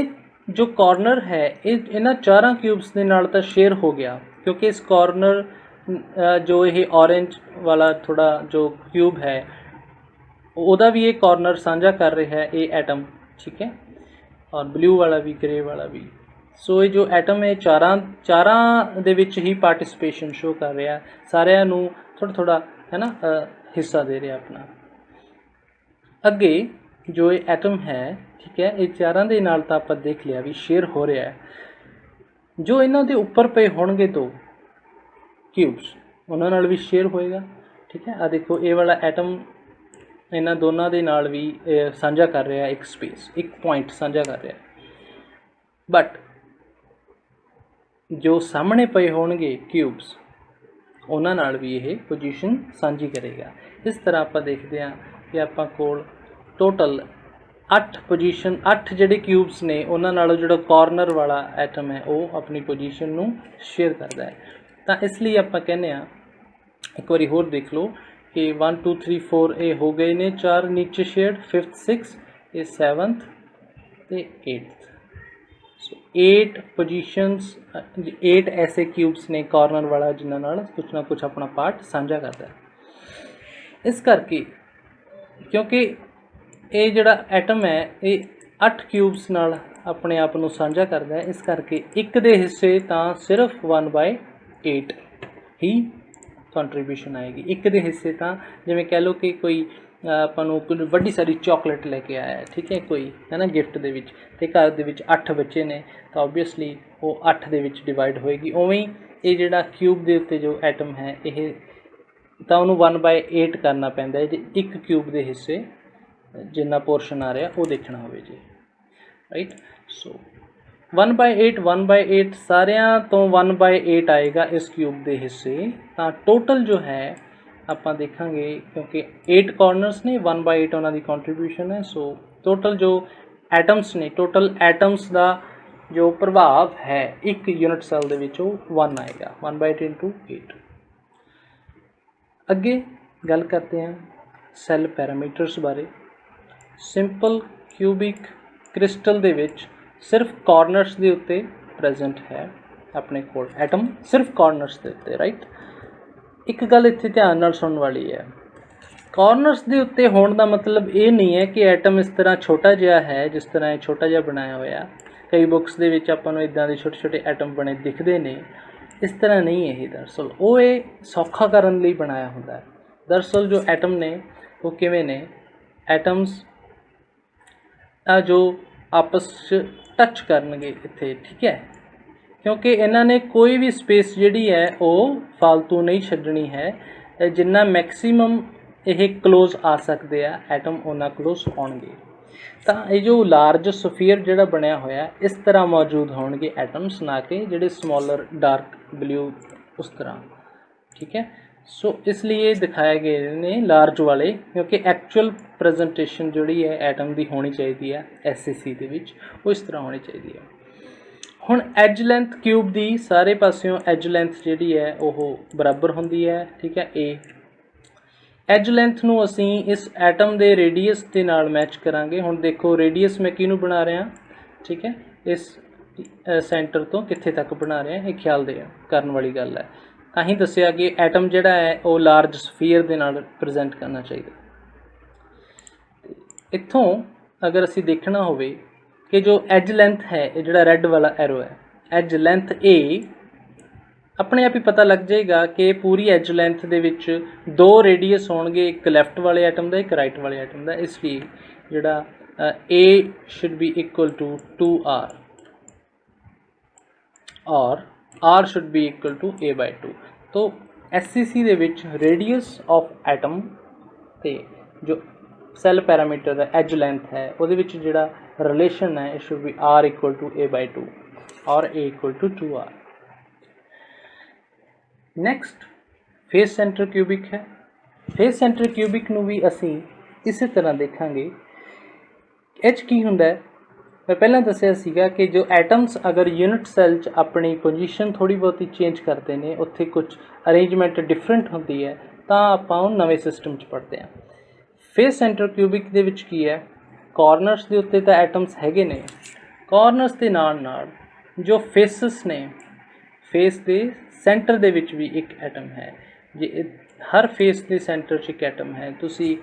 जो कॉर्नर है ये इन्हां चारां क्यूब्स के नाल तां शेयर हो गया, क्योंकि इस कॉर्नर जो ये ऑरेंज वाला थोड़ा जो क्यूब है उहदा भी ये कॉर्नर साझा कर रहा है ये एटम। ठीक है, और ब्लू वाला भी ग्रे वाला भी। सो ये जो एटम है चारां दे विच ही पार्टिसिपेशन शो कर रहा, सारिਆਂ ਨੂੰ थोड़ा थोड़ा है ना हिस्सा दे रहा अपना। अगे जो ये एटम है, ठीक है, ये चारां दे नाल तां आपां देख लिया भी शेयर हो रहा है। जो इन्हां दे उपर पे होणगे दो क्यूब्स उन्हां नाल भी शेयर होएगा। ठीक है, आ देखो ये वाला एटम इन्हां दोनों दे नाल भी साझा कर रहा एक स्पेस, एक पॉइंट साझा कर रहा। बट जो सामने पे होणगे क्यूब्स उन्हां नाल भी ये पोजीशन साझी करेगा। इस तरह आप देखते हैं कि आपां कोल टोटल 8 पोजीशन 8 जिहड़े क्यूब्स ने उन्हां नाल जिहड़ा कॉर्नर वाला एटम है वो अपनी पोजीशन नूं शेयर करता है। तो इसलिए आपां कहने आ, एक बारी होर देख लो कि 1 2 3 4 ये हो गए ने 4 नीचे शेयर्ड, 5th 6th ये 7th ते 8th। सो 8 पोजीशंस 8 ऐसे क्यूब्स ने कॉर्नर वाला जिन्हां नाल कुछ ना कुछ अपना पार्ट साझा करता है। इस करके क्योंकि ये जिहड़ा एटम है ये 8 क्यूब्स नाल अपने आप नूं साझा करता है, इस करके एक दे हिस्से तां सिर्फ 1/8 ही कंट्रीब्यूशन आएगी। एक दे हिस्से तां जिवें कह लो कि कोई आपां नूं कोई वड्डी सारी चॉकलेट लेके आया है, ठीक है, कोई है ना गिफ्ट दे विच, ते घर दे विच 8 बच्चे ने तो ऑब्वियसली वो 8 दे विच डिवाइड होएगी। उवें ही ये जिहड़ा क्यूब दे उत्ते जो एटम है ये तां उहनूं 1/8 करना पैंदा है जे एक क्यूब दे हिस्से जिन्ना पोर्शन आ रहा वो देखना होवे जी। राइट, सो 1/8 सारिਆਂ तो 1/8 आएगा इस क्यूब के हिस्से। तो टोटल जो है आप देखेंगे क्योंकि 8 कॉर्नर्स ने 1/8 उन्होंने कॉन्ट्रीब्यूशन है। सो टोटल जो एटम्स ने टोटल एटम्स का जो प्रभाव है एक यूनिट सैल दे विच 1 आएगा, 1/8 × 8। अगे गल करते हैं सैल पैरामीटर्स बारे। सिंपल क्यूबिक क्रिस्टल दे विच सिर्फ कॉर्नर्स के उत्ते प्रेजेंट है अपने कोल एटम, सिर्फ कॉर्नर्स के उत्ते। राइट, एक गल इत्थे ध्यान नाल सुनने वाली है, कॉर्नर्स के उत्ते होने का मतलब ये नहीं है कि एटम इस तरह छोटा जिहा है जिस तरह ये छोटा जिहा बनाया होया। कई बुक्स दे विच आपां नूं इदां दे छोटे छोटे एटम बने दिखते ने, इस तरह नहीं है ये। दरअसल वो ये सौखा करन लई बनाया हुंदा है। दरअसल जो एटम ने वो किवें ने, एटम्स जो आपस टच करनगे इत्थे, ठीक है, क्योंकि इन्हां ने कोई भी स्पेस जिहड़ी है वो फालतू नहीं छड्डनी है। जिन्ना मैक्सीमम ये क्लोज आ सकते हैं एटम उन्ना क्लोज होणगे। तो ये जो लार्ज सफीयर जिहड़ा बनया होया इस तरह मौजूद होणगे एटम्स, ना कि जिहड़े स्मॉलर डार्क ब्लू उस तरह। ठीक है, सो इसलिए दिखाए गए ने लार्ज वाले, क्योंकि एक्चुअल प्रेजेंटेशन जिहड़ी है एटम की होनी चाहिए है SAC दे विच वो इस तरह होनी चाहिए है। हुण एज लेंथ क्यूब की सारे पासियों एज लेंथ जिहड़ी है वो बराबर होंदी है। ठीक है, एज लेंथ ਨੂੰ ਅਸੀਂ ਇਸ ਐਟਮ ਦੇ ਰੇਡੀਅਸ ਦੇ ਨਾਲ ਮੈਚ ਕਰਾਂਗੇ। ਹੁਣ ਦੇਖੋ ਰੇਡੀਅਸ ਮੈਂ ਕਿਹਨੂੰ ਬਣਾ ਰਿਹਾ, ਠੀਕ ਹੈ, ਇਸ ਸੈਂਟਰ ਤੋਂ ਕਿੱਥੇ ਤੱਕ ਬਣਾ ਰਿਹਾ, ਇਹ ਖਿਆਲ ਦੇ ਕਰਨ ਵਾਲੀ ਗੱਲ ਹੈ। ਤਾਂ ਹੀ ਦੱਸਿਆ ਕਿ ਐਟਮ ਜਿਹੜਾ ਹੈ ਉਹ ਲਾਰਜ ਸਫੀਅਰ ਦੇ ਨਾਲ ਪ੍ਰੈਜ਼ੈਂਟ ਕਰਨਾ ਚਾਹੀਦਾ। ਇੱਥੋਂ ਅਗਰ ਅਸੀਂ ਦੇਖਣਾ ਹੋਵੇ ਕਿ ਜੋ ਐਜ ਲੈਂਥ ਹੈ, ਇਹ ਜਿਹੜਾ ਰੈੱਡ ਵਾਲਾ ਐਰੋ ਹੈ, ਐਜ ਲੈਂਥ ਏ, ਆਪਣੇ ਆਪ ਹੀ ਪਤਾ ਲੱਗ ਜਾਏਗਾ ਕਿ ਪੂਰੀ ਐਜ ਲੈਂਥ ਦੇ ਵਿੱਚ ਦੋ ਰੇਡੀਅਸ ਹੋਣਗੇ, ਇੱਕ ਲੈਫਟ ਵਾਲੇ ਐਟਮ ਦਾ, ਇੱਕ ਰਾਈਟ ਵਾਲੇ ਐਟਮ ਦਾ। ਇਸ ਲਈ ਜਿਹੜਾ A should be equal to 2R और R should be equal to A/2। तो SCC ਦੇ ਵਿੱਚ ਰੇਡੀਅਸ ਆਫ ਐਟਮ ਤੇ ਜੋ ਸੈੱਲ ਪੈਰਾਮੀਟਰ ਦਾ ਐਜ ਲੈਂਥ ਹੈ ਉਹਦੇ ਵਿੱਚ ਜਿਹੜਾ ਰਿਲੇਸ਼ਨ ਹੈ, it should be R equal to A/2 और A equal to 2R। Next face centre cubic ਹੈ। ਫੇਸ ਸੈਂਟਰ ਕਿਊਬਿਕ ਨੂੰ ਵੀ ਅਸੀਂ ਇਸੇ ਤਰ੍ਹਾਂ ਦੇਖਾਂਗੇ। ਇਹ 'ਚ ਕੀ ਹੁੰਦਾ ਹੈ, ਮੈਂ ਪਹਿਲਾਂ ਦੱਸਿਆ ਸੀਗਾ ਕਿ ਜੋ ਐਟਮਸ ਅਗਰ ਯੂਨਿਟ ਸੈੱਲ 'ਚ ਆਪਣੀ ਪੋਜੀਸ਼ਨ ਥੋੜ੍ਹੀ ਬਹੁਤੀ ਚੇਂਜ ਕਰਦੇ ਨੇ, ਉੱਥੇ ਕੁਝ ਅਰੇਂਜਮੈਂਟ ਡਿਫਰੈਂਟ ਹੁੰਦੀ ਹੈ, ਤਾਂ ਆਪਾਂ ਉਹ ਨਵੇਂ ਸਿਸਟਮ 'ਚ ਪੜ੍ਹਦੇ ਹਾਂ। ਫੇਸ ਸੈਂਟਰ ਕਿਊਬਿਕ ਦੇ ਵਿੱਚ ਕੀ ਹੈ, ਕਾਰਨਰਸ ਦੇ ਉੱਤੇ ਤਾਂ ਐਟਮਸ ਹੈਗੇ ਨੇ, ਕਾਰਨਰਸ ਦੇ ਨਾਲ ਨਾਲ ਜੋ ਫੇਸਿਸ ਨੇ, ਫੇਸ ਦੇ ਸੈਂਟਰ ਦੇ ਵਿੱਚ ਵੀ ਇੱਕ ਐਟਮ ਹੈ। ਜੇ ਹਰ ਫੇਸ ਦੇ ਸੈਂਟਰ 'ਚ ਇੱਕ ਐਟਮ ਹੈ। ਤੁਸੀਂ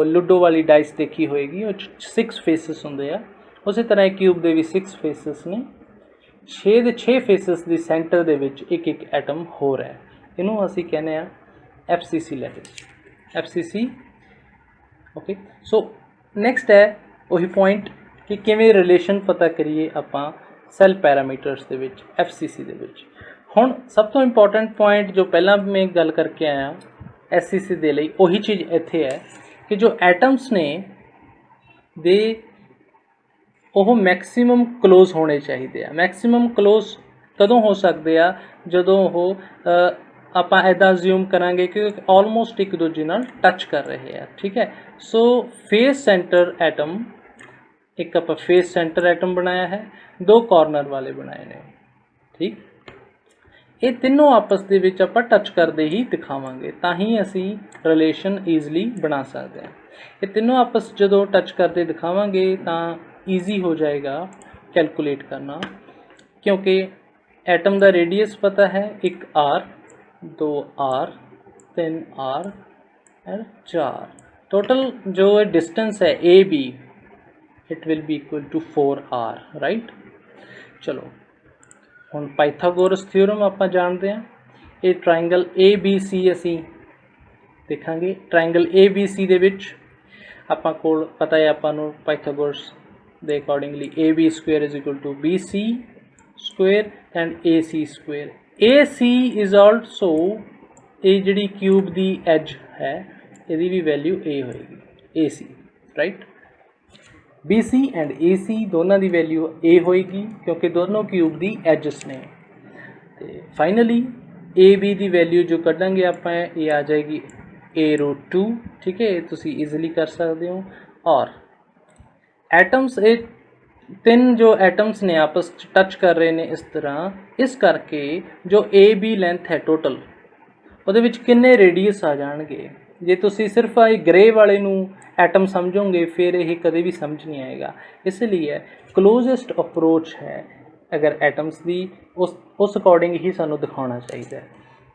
ਲੂਡੋ ਵਾਲੀ ਡਾਈਸ ਦੇਖੀ ਹੋਏਗੀ, ਉਹ 'ਚ 6 ਫੇਸਿਸ ਹੁੰਦੇ ਆ। ਉਸੇ ਤਰ੍ਹਾਂ ਇਹ ਕਿਊਬ ਦੇ ਵੀ 6 ਫੇਸਿਸ ਨੇ। 6 ਦੇ 6 ਫੇਸਿਸ ਦੇ ਸੈਂਟਰ ਦੇ ਵਿੱਚ ਇੱਕ ਇੱਕ ਐਟਮ ਹੋਰ ਹੈ। ਇਹਨੂੰ ਅਸੀਂ ਕਹਿੰਦੇ ਆ FCC level, FCC। Okay, so next ਹੈ ਉਹੀ ਪੁਆਇੰਟ ਕਿ ਕਿਵੇਂ ਰਿਲੇਸ਼ਨ ਪਤਾ ਕਰੀਏ ਆਪਾਂ ਸੈੱਲ ਪੈਰਾਮੀਟਰਸ ਦੇ ਵਿੱਚ FCC ਦੇ ਵਿੱਚ। ਹੁਣ ਸਭ ਤੋਂ ਇੰਪੋਰਟੈਂਟ ਪੁਆਇੰਟ ਜੋ ਪਹਿਲਾਂ ਮੈਂ ਗੱਲ ਕਰਕੇ ਆਇਆ SCC ਦੇ ਲਈ, ਉਹੀ ਚੀਜ਼ ਇੱਥੇ ਹੈ ਕਿ ਜੋ ਐਟਮਸ ਨੇ ਦੇ ਉਹ ਮੈਕਸਿਮਮ ਕਲੋਜ਼ ਹੋਣੇ ਚਾਹੀਦੇ ਆ। ਮੈਕਸਿਮਮ ਕਲੋਜ਼ ਕਦੋਂ ਹੋ ਸਕਦੇ ਆ, ਜਦੋਂ ਉਹ ਆਪਾਂ ਇੱਦਾਂ ਅਜ਼ਿਊਮ ਕਰਾਂਗੇ ਕਿ ਆਲਮੋਸਟ ਇੱਕ ਦੂਜੇ ਨਾਲ ਟੱਚ ਕਰ ਰਹੇ ਆ, ਠੀਕ ਹੈ। ਸੋ ਫੇਸ ਸੈਂਟਰ ਐਟਮ, ਇੱਕ ਆਪਾਂ ਫੇਸ ਸੈਂਟਰ ਐਟਮ ਬਣਾਇਆ ਹੈ, ਦੋ ਕਾਰਨਰ ਵਾਲੇ ਬਣਾਏ ਨੇ, ਠੀਕ। ਇਹ ਤਿੰਨੋਂ ਆਪਸ ਦੇ ਵਿੱਚ ਆਪਾਂ ਟੱਚ ਕਰਦੇ ਹੀ ਦਿਖਾਵਾਂਗੇ, ਤਾਂ ਹੀ ਅਸੀਂ ਰਿਲੇਸ਼ਨ ਈਜ਼ਲੀ ਬਣਾ ਸਕਦੇ ਹਾਂ। ਇਹ ਤਿੰਨੋਂ ਆਪਸ ਜਦੋਂ ਟੱਚ ਕਰਦੇ ਦਿਖਾਵਾਂਗੇ ਤਾਂ ਈਜ਼ੀ ਹੋ ਜਾਏਗਾ ਕੈਲਕੂਲੇਟ ਕਰਨਾ, ਕਿਉਂਕਿ ਐਟਮ ਦਾ ਰੇਡੀਅਸ ਪਤਾ ਹੈ, 1 R, 2 R, 3 R और 4। टोटल जो डिस्टेंस है AB, it will be equal to 4R, right. चलो ਹੁਣ ਪਾਈਥਾਗੋਰਸ ਥਿਊਰਮ ਆਪਾਂ ਜਾਣਦੇ ਹਾਂ। ਇਹ ਟਰਾਇੰਗਲ ABC ਅਸੀਂ ਦੇਖਾਂਗੇ। ਟਰਾਇੰਗਲ ABC ਦੇ ਵਿੱਚ ਆਪਾਂ ਕੋਲ ਪਤਾ ਹੈ ਆਪਾਂ ਨੂੰ ਪਾਈਥਾਗੋਰਸ ਦੇ accordingly AB square is equal to BC square and AC square. AC is also, ਇਹ ਜਿਹੜੀ ਕਿਊਬ ਦੀ ਐਜ ਹੈ ਇਹਦੀ ਵੀ ਵੈਲਿਊ A ਹੋਏਗੀ, AC, right. BC and AC ਦੋਨਾਂ ਦੀ ਵੈਲਿਊ A ਹੋਏਗੀ ਕਿਉਂਕਿ ਦੋਨੋਂ ਕਿਊਬ ਦੀ ਐਜਸ ਨੇ। ਤੇ ਫਾਈਨਲੀ AB ਦੀ ਵੈਲਿਊ ਜੋ ਕੱਢਾਂਗੇ ਆਪਾਂ, ਇਹ ਆ ਜਾਏਗੀ A√2, ਠੀਕ ਹੈ। ਇਹ ਤੁਸੀਂ ਈਜ਼ੀਲੀ ਕਰ ਸਕਦੇ ਹੋ। ਔਰ ਐਟਮਸ, ਇਹ ਤਿੰਨ ਜੋ ਐਟਮਸ ਨੇ ਆਪਸ 'ਚ ਟੱਚ ਕਰ ਰਹੇ ਨੇ ਇਸ ਤਰ੍ਹਾਂ, ਇਸ ਕਰਕੇ ਜੋ AB ਲੈਂਥ ਹੈ ਟੋਟਲ, ਉਹਦੇ ਵਿੱਚ ਕਿੰਨੇ ਰੇਡੀਅਸ ਆ ਜਾਣਗੇ। ਜੇ ਤੁਸੀਂ ਸਿਰਫ ਇਹ ਗ੍ਰੇ ਵਾਲੇ ਨੂੰ ਐਟਮ ਸਮਝੋਗੇ ਫਿਰ ਇਹ ਕਦੇ ਵੀ ਸਮਝ ਨਹੀਂ ਆਏਗਾ। ਇਸ ਲਈ ਹੈ ਕਲੋਜ਼ੈਸਟ ਅਪਰੋਚ ਹੈ ਅਗਰ ਐਟਮਸ ਦੀ, ਉਸ ਅਕੋਰਡਿੰਗ ਹੀ ਸਾਨੂੰ ਦਿਖਾਉਣਾ ਚਾਹੀਦਾ ਹੈ,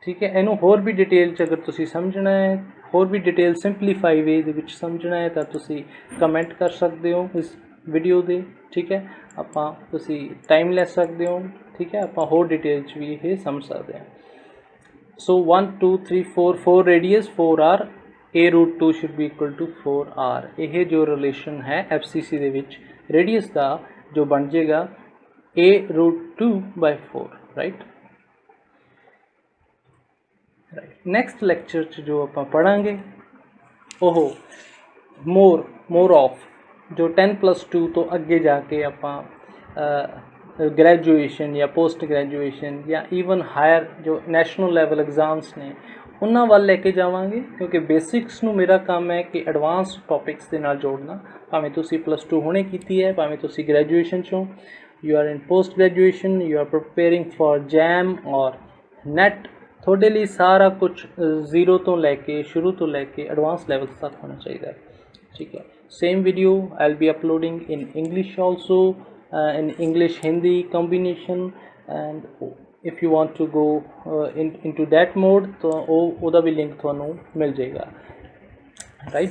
ਠੀਕ ਹੈ। ਇਹਨੂੰ ਹੋਰ ਵੀ ਡਿਟੇਲ 'ਚ ਅਗਰ ਤੁਸੀਂ ਸਮਝਣਾ ਹੈ, ਹੋਰ ਵੀ ਡਿਟੇਲ ਸਿੰਪਲੀਫਾਈ ਵੇ ਦੇ ਵਿੱਚ ਸਮਝਣਾ ਹੈ, ਤਾਂ ਤੁਸੀਂ ਕਮੈਂਟ ਕਰ ਸਕਦੇ ਹੋ ਇਸ ਵੀਡੀਓ ਦੇ, ਠੀਕ ਹੈ। ਆਪਾਂ ਤੁਸੀਂ ਟਾਈਮ ਲੈ ਸਕਦੇ ਹੋ, ਠੀਕ ਹੈ। ਆਪਾਂ ਹੋਰ ਡਿਟੇਲ 'ਚ ਵੀ ਇਹ ਸਮਝ ਸਕਦੇ ਹਾਂ। ਸੋ 1 2 3 4 radius 4R, A√2 should be equal to 4R। ਇਹ ਜੋ ਰਿਲੇਸ਼ਨ ਹੈ FCC ਦੇ ਵਿੱਚ ਰੇਡੀਅਸ ਦਾ ਜੋ ਬਣ ਜਾਏਗਾ A√2/4, ਰਾਈਟ। ਨੈਕਸਟ ਲੈਕਚਰ 'ਚ ਜੋ ਆਪਾਂ ਪੜ੍ਹਾਂਗੇ ਉਹ ਮੋਰ ਆਫ ਜੋ 10+2 ਤੋਂ ਅੱਗੇ ਜਾ ਕੇ ਆਪਾਂ ਗ੍ਰੈਜੂਏਸ਼ਨ ਜਾਂ ਪੋਸਟ ਗ੍ਰੈਜੂਏਸ਼ਨ ਜਾਂ ਈਵਨ ਹਾਇਰ ਜੋ ਨੈਸ਼ਨਲ ਲੈਵਲ ਐਗਜ਼ਾਮਸ ਨੇ ਉਹਨਾਂ ਵੱਲ ਲੈ ਕੇ ਜਾਵਾਂਗੇ, ਕਿਉਂਕਿ ਬੇਸਿਕਸ ਨੂੰ ਮੇਰਾ ਕੰਮ ਹੈ ਕਿ ਐਡਵਾਂਸ ਟੌਪਿਕਸ ਦੇ ਨਾਲ ਜੋੜਨਾ। ਭਾਵੇਂ ਤੁਸੀਂ +2 ਹੁਣੇ ਕੀਤੀ ਹੈ, ਭਾਵੇਂ ਤੁਸੀਂ ਗ੍ਰੈਜੂਏਸ਼ਨ 'ਚੋਂ, you are in post graduation, you are preparing for JAM ਔਰ NET, ਤੁਹਾਡੇ ਲਈ ਸਾਰਾ ਕੁਛ ਜ਼ੀਰੋ ਤੋਂ ਲੈ ਕੇ ਸ਼ੁਰੂ ਤੋਂ ਲੈ ਕੇ ਐਡਵਾਂਸ ਲੈਵਲ ਤੱਕ ਹੋਣਾ ਚਾਹੀਦਾ ਹੈ, ठीक है। Same video I will be uploading in English also, in English Hindi combination, and if you want to go into that mode तो ਉਹਦਾ ਵੀ ਲਿੰਕ ਤੁਹਾਨੂੰ ਮਿਲ ਜਾਏਗਾ, ਰਾਈਟ।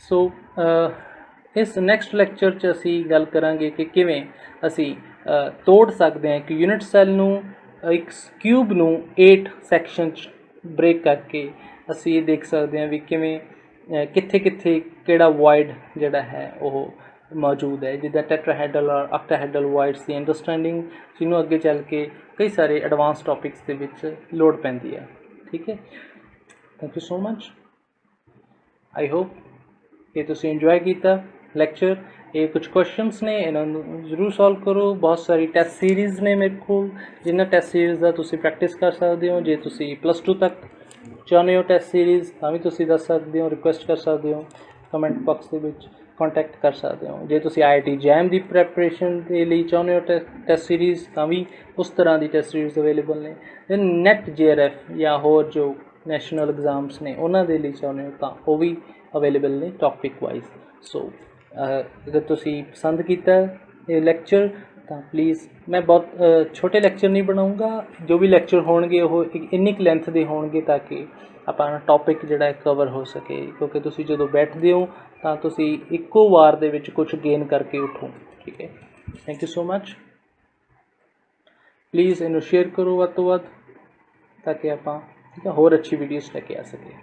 ਸੋ ਇਸ ਨੈਕਸਟ ਲੈਕਚਰ 'ਚ ਅਸੀਂ ਗੱਲ ਕਰਾਂਗੇ ਕਿ ਕਿਵੇਂ ਅਸੀਂ ਤੋੜ ਸਕਦੇ ਹਾਂ ਇੱਕ ਯੂਨਿਟ ਸੈੱਲ ਨੂੰ, ਇੱਕ ਕਿਊਬ ਨੂੰ 8 ਸੈਕਸ਼ਨ 'ਚ ਬ੍ਰੇਕ ਕਰਕੇ ਅਸੀਂ ਇਹ ਦੇਖ ਸਕਦੇ ਹਾਂ ਵੀ ਕਿਵੇਂ ਕਿੱਥੇ ਕਿੱਥੇ ਕਿਹੜਾ ਵਾਇਡ ਜਿਹੜਾ ਹੈ ਉਹ ਮੌਜੂਦ ਹੈ, ਜਿੱਦਾਂ ਟੈਟਰਾਹੈਡਰਲ ਔਰ ਆਕਟਾਹੈਡਰਲ ਵਾਇਡਸ ਦੀ ਅੰਡਰਸਟੈਂਡਿੰਗ, ਜਿਹਨੂੰ ਅੱਗੇ ਚੱਲ ਕੇ ਕਈ ਸਾਰੇ ਐਡਵਾਂਸ ਟੌਪਿਕਸ ਦੇ ਵਿੱਚ ਲੋੜ ਪੈਂਦੀ ਹੈ, ਠੀਕ ਹੈ। Thank you so much. I hope ਕਿ ਤੁਸੀਂ ਇੰਜੋਏ ਕੀਤਾ ਲੈਕਚਰ। ਇਹ ਕੁਝ ਕੁਐਸਚਨਸ ਨੇ, ਇਹਨਾਂ ਨੂੰ ਜ਼ਰੂਰ ਸੋਲਵ ਕਰੋ। ਬਹੁਤ ਸਾਰੀ ਟੈਸਟ ਸੀਰੀਜ਼ ਨੇ ਮੇਰੇ ਕੋਲ, ਜਿਨ੍ਹਾਂ ਟੈਸਟ ਸੀਰੀਜ਼ ਦਾ ਤੁਸੀਂ ਪ੍ਰੈਕਟਿਸ ਕਰ ਸਕਦੇ ਹੋ। ਜੇ ਤੁਸੀਂ +2 ਤੱਕ ਚਾਹੁੰਦੇ ਹੋ ਟੈਸਟ ਸੀਰੀਜ਼ ਤਾਂ ਵੀ ਤੁਸੀਂ ਦੱਸ ਸਕਦੇ ਹੋ, ਰਿਕੁਐਸਟ ਕਰ ਸਕਦੇ ਹੋ, ਕਮੈਂਟ ਬਾਕਸ ਦੇ ਵਿੱਚ ਕੰਟੈਕਟ ਕਰ ਸਕਦੇ ਹੋ। ਜੇ ਤੁਸੀਂ IIT JAM ਦੀ ਪ੍ਰੈਪਰੇਸ਼ਨ ਦੇ ਲਈ ਚਾਹੁੰਦੇ ਹੋ ਟੈਸਟ ਸੀਰੀਜ਼ ਤਾਂ ਵੀ ਉਸ ਤਰ੍ਹਾਂ ਦੀ ਟੈਸਟ ਸੀਰੀਜ਼ ਅਵੇਲੇਬਲ ਨੇ। ਦੈਨ NET JRF ਜਾਂ ਹੋਰ ਜੋ ਨੈਸ਼ਨਲ ਐਗਜ਼ਾਮਸ ਨੇ ਉਹਨਾਂ ਦੇ ਲਈ ਚਾਹੁੰਦੇ ਹੋ ਤਾਂ ਉਹ ਵੀ ਅਵੇਲੇਬਲ ਨੇ ਟੌਪਿਕ ਵਾਈਜ਼। ਸੋ ਅਗਰ ਤੁਸੀਂ ਪਸੰਦ ਕੀਤਾ ਇਹ ਲੈਕਚਰ ਤਾਂ ਪਲੀਜ਼, ਮੈਂ ਬਹੁਤ ਛੋਟੇ ਲੈਕਚਰ ਨਹੀਂ ਬਣਾਊਂਗਾ, ਜੋ ਵੀ ਲੈਕਚਰ ਹੋਣਗੇ ਉਹ ਇੰਨੀ ਕੁ ਲੈਂਥ ਦੇ ਹੋਣਗੇ ਤਾਂ ਕਿ ਆਪਣਾ ਟੌਪਿਕ ਜਿਹੜਾ ਕਵਰ ਹੋ ਸਕੇ, ਕਿਉਂਕਿ ਤੁਸੀਂ ਜਦੋਂ ਬੈਠਦੇ ਹੋ ਤਾਂ ਤੁਸੀਂ ਇੱਕੋ ਵਾਰ ਦੇ ਵਿੱਚ ਕੁਝ ਗੇਨ ਕਰਕੇ ਉੱਠੋ, ਠੀਕ ਹੈ। Thank you so much. Please ਇਹਨੂੰ ਸ਼ੇਅਰ ਕਰੋ ਵੱਧ ਤੋਂ ਵੱਧ ਤਾਂ ਕਿ ਆਪਾਂ ਠੀਕ ਹੈ ਹੋਰ ਅੱਛੀ ਵੀਡੀਓਜ਼ ਲੈ ਕੇ ਆ ਸਕੀਏ।